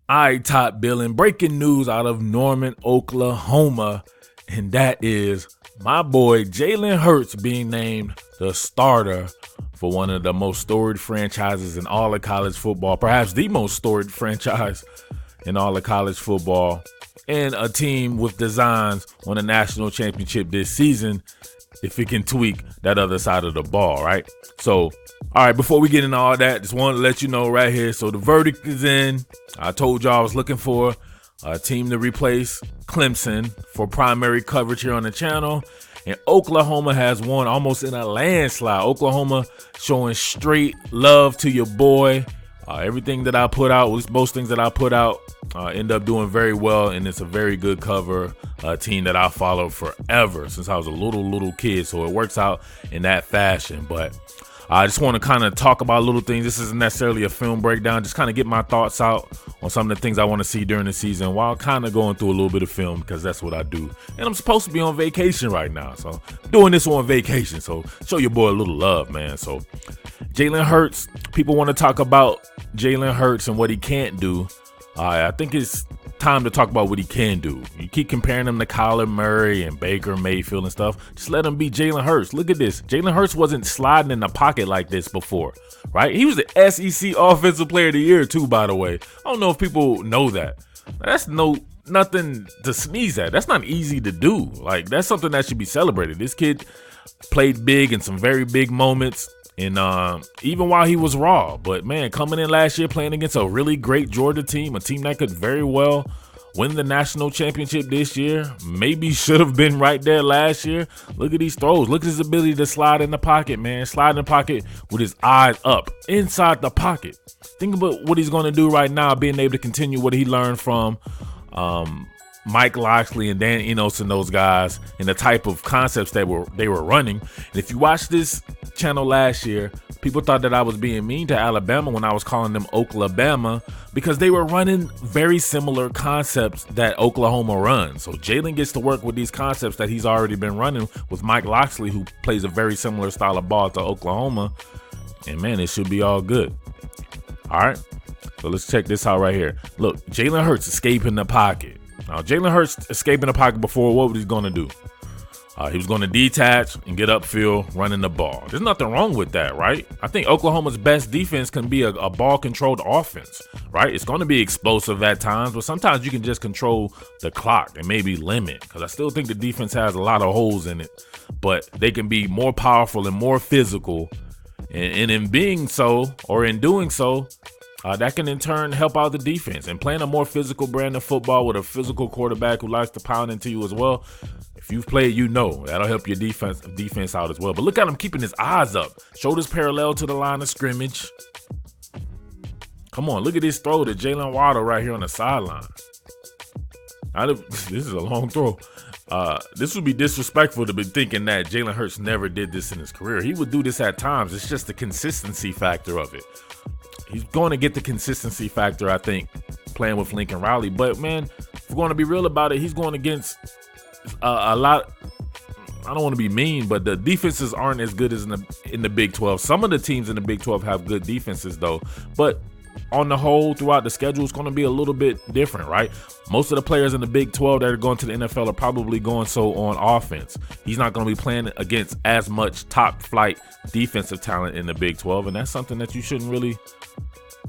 All right, top Billin. Breaking news out of Norman, Oklahoma. And that is my boy Jalen Hurts being named the starter for one of the most storied franchises in all of college football, perhaps the most storied franchise in all of college football, and a team with designs on a national championship this season if it can tweak that other side of the ball, right? So, all right, before we get into all that, just wanted to let you know right here. So the verdict is in. I told y'all I was looking for a team to replace Clemson for primary coverage here on the channel. And Oklahoma has won almost in a landslide. Oklahoma showing straight love to your boy. Everything that I put out, most things that I put out end up doing very well, and it's a very good cover team that I followed forever since I was a little kid, so it works out in that fashion. But I just want to kind of talk about little things. This isn't necessarily a film breakdown, just kind of get my thoughts out on some of the things I want to see during the season while kind of going through a little bit of film, because that's what I do. And I'm supposed to be on vacation right now, so I'm doing this on vacation, so show your boy a little love, man. So Jalen Hurts, people want to talk about Jalen Hurts and what he can't do. I think it's time to talk about what he can do. You keep comparing him to Kyler Murray and Baker Mayfield and stuff. Just let him be Jalen Hurts. Look at this. Jalen Hurts wasn't sliding in the pocket like this before, right? He was the SEC Offensive Player of the Year too, by the way. I don't know if people know that. That's nothing to sneeze at. That's not easy to do. Like, that's something that should be celebrated. This kid played big in some very big moments. And even while he was raw, but man, coming in last year playing against a really great Georgia team, a team that could very well win the national championship this year, maybe should have been right there last year. Look at these throws. Look at his ability to slide in the pocket, man. Slide in the pocket with his eyes up inside the pocket. Think about what he's going to do right now, being able to continue what he learned from Mike Loxley and Dan Enos and those guys, and the type of concepts that they were running. And if you watch this channel last year, people thought that I was being mean to Alabama when I was calling them Oklahoma, because they were running very similar concepts that Oklahoma runs. So Jalen gets to work with these concepts that he's already been running with Mike Loxley, who plays a very similar style of ball to Oklahoma. And man, it should be all good. All right, so let's check this out right here. Look, Jalen Hurts escaping the pocket. Now, Jalen Hurts escaping the pocket before, what was he going to do? He was going to detach and get upfield running the ball. There's nothing wrong with that, right? I think Oklahoma's best defense can be a ball-controlled offense, right? It's going to be explosive at times, but sometimes you can just control the clock and maybe limit, because I still think the defense has a lot of holes in it, but they can be more powerful and more physical. And in being so, or in doing so, that can in turn help out the defense. And playing a more physical brand of football with a physical quarterback who likes to pound into you as well, if you've played, you know that'll help your defense out as well. But look at him keeping his eyes up, shoulders parallel to the line of scrimmage. Come on, look at this throw to Jalen Waddle right here on the sideline. This is a long throw. This would be disrespectful to be thinking that Jalen Hurts never did this in his career. He would do this at times. It's just the consistency factor of it. He's going to get the consistency factor, I think, playing with Lincoln Riley. But, man, if we're going to be real about it, he's going against a lot. I don't want to be mean, but the defenses aren't as good as in the Big 12. Some of the teams in the Big 12 have good defenses, though. But on the whole, throughout the schedule, it's going to be a little bit different, right? Most of the players in the Big 12 that are going to the NFL are probably going so on offense. He's not going to be playing against as much top-flight defensive talent in the Big 12, and that's something that you shouldn't really,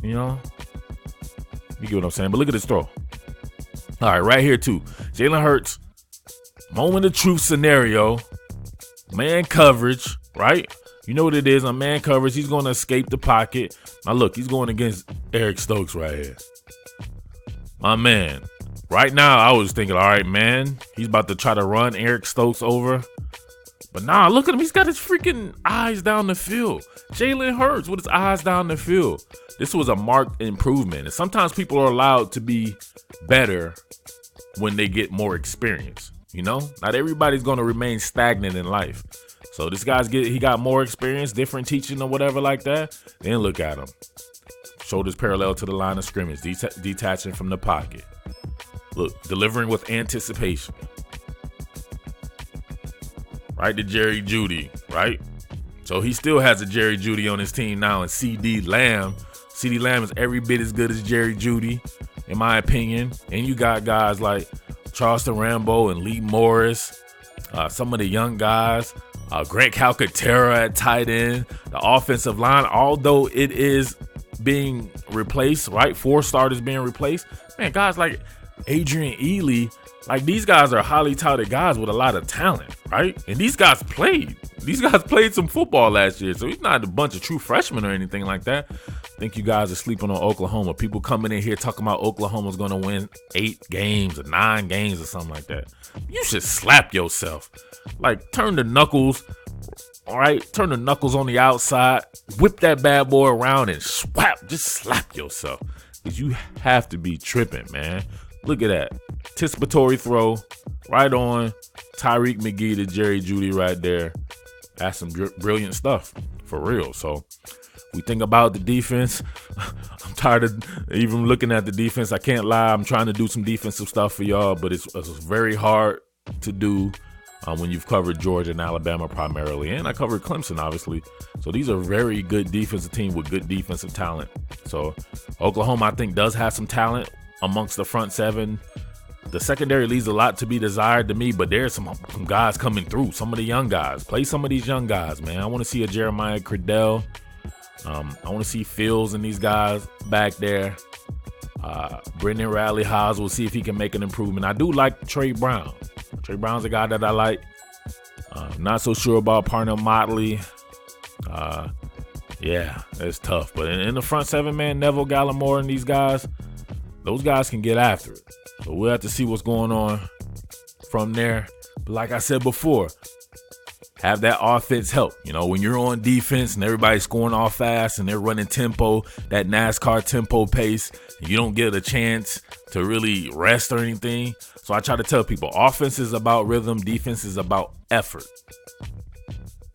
you get what I'm saying? But look at this throw. All right, right here, too. Jalen Hurts, moment of truth scenario, man coverage, right? You know what it is on man coverage. He's going to escape the pocket. Now, look, he's going against Eric Stokes right here. My man. Right now, I was thinking, all right, man, he's about to try to run Eric Stokes over. But nah, look at him. He's got his freaking eyes down the field. Jalen Hurts with his eyes down the field. This was a marked improvement. And sometimes people are allowed to be better when they get more experience. You know, not everybody's going to remain stagnant in life. So this he got more experience, different teaching or whatever like that. Then look at him. Shoulders parallel to the line of scrimmage, detaching from the pocket. Look, delivering with anticipation. Right to Jerry Jeudy, right? So he still has a Jerry Jeudy on his team now, and CD Lamb. CD Lamb is every bit as good as Jerry Jeudy. in my opinion. And you got guys like Charleston Rambo and Lee Morris, some of the young guys, Grant Calcaterra at tight end. The offensive line, although it is being replaced, right? 4 starters being replaced. Man, guys like Adrian Ely, like these guys are highly touted guys with a lot of talent, right? And these guys played. These guys played some football last year, so he's not a bunch of true freshmen or anything like that. I think you guys are sleeping on Oklahoma. People coming in here talking about Oklahoma's going to win 8 games or 9 games or something like that. You should slap yourself. Like, turn the knuckles, all right? Turn the knuckles on the outside, whip that bad boy around and swap. Just slap yourself. Because you have to be tripping, man. Look at that. Anticipatory throw right on Tyreek McGee to Jerry Jeudy right there. That's some brilliant stuff, for real. So we think about the defense. I'm tired of even looking at the defense. I can't lie. I'm trying to do some defensive stuff for y'all, but it's very hard to do when you've covered Georgia and Alabama primarily. And I covered Clemson, obviously. So these are very good defensive teams with good defensive talent. So Oklahoma, I think, does have some talent amongst the front 7. The secondary leaves a lot to be desired to me, but there's some guys coming through. Some of the young guys. Play some of these young guys, man. I want to see a Jeremiah Cradell. I want to see Fields and these guys back there. Brendan Riley Haas, we'll see if he can make an improvement. I do like Trey Brown. Trey Brown's a guy that I like. Not so sure about Parnell Motley. Yeah, it's tough. But in the front 7, man, Neville Gallimore and these guys, those guys can get after it. So we'll have to see what's going on from there. But like I said before, have that offense help. You know, when you're on defense and everybody's scoring off fast and they're running tempo, that NASCAR tempo pace, and you don't get a chance to really rest or anything. So I try to tell people, offense is about rhythm, defense is about effort.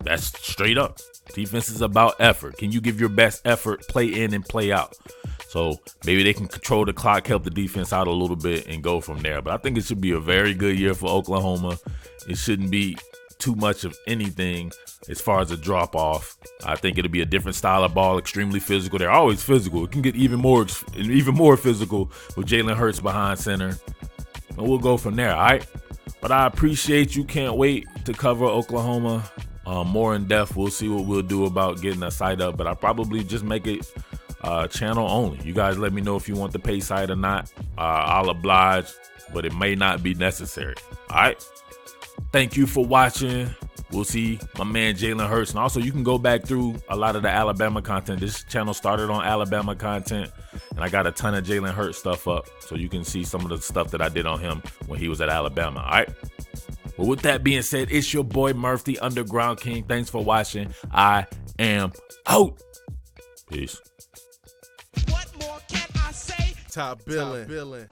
That's straight up. Defense is about effort. Can you give your best effort, play in and play out? So maybe they can control the clock, help the defense out a little bit, and go from there. But I think it should be a very good year for Oklahoma. It shouldn't be too much of anything as far as a drop-off. I think it'll be a different style of ball, extremely physical. They're always physical. It can get even more physical with Jalen Hurts behind center. And we'll go from there, all right? But I appreciate you. Can't wait to cover Oklahoma more in depth. We'll see what we'll do about getting a site up. But I'll probably just make it channel only. You guys let me know if you want the pay site or not. I'll oblige, but it may not be necessary. All right. Thank you for watching. We'll see my man Jalen Hurts. And also, you can go back through a lot of the Alabama content. This channel started on Alabama content, and I got a ton of Jalen Hurts stuff up. So you can see some of the stuff that I did on him when he was at Alabama. All right. Well, with that being said, it's your boy Murf, the Underground King. Thanks for watching. I am out. Peace. What more can I say? Top Billin.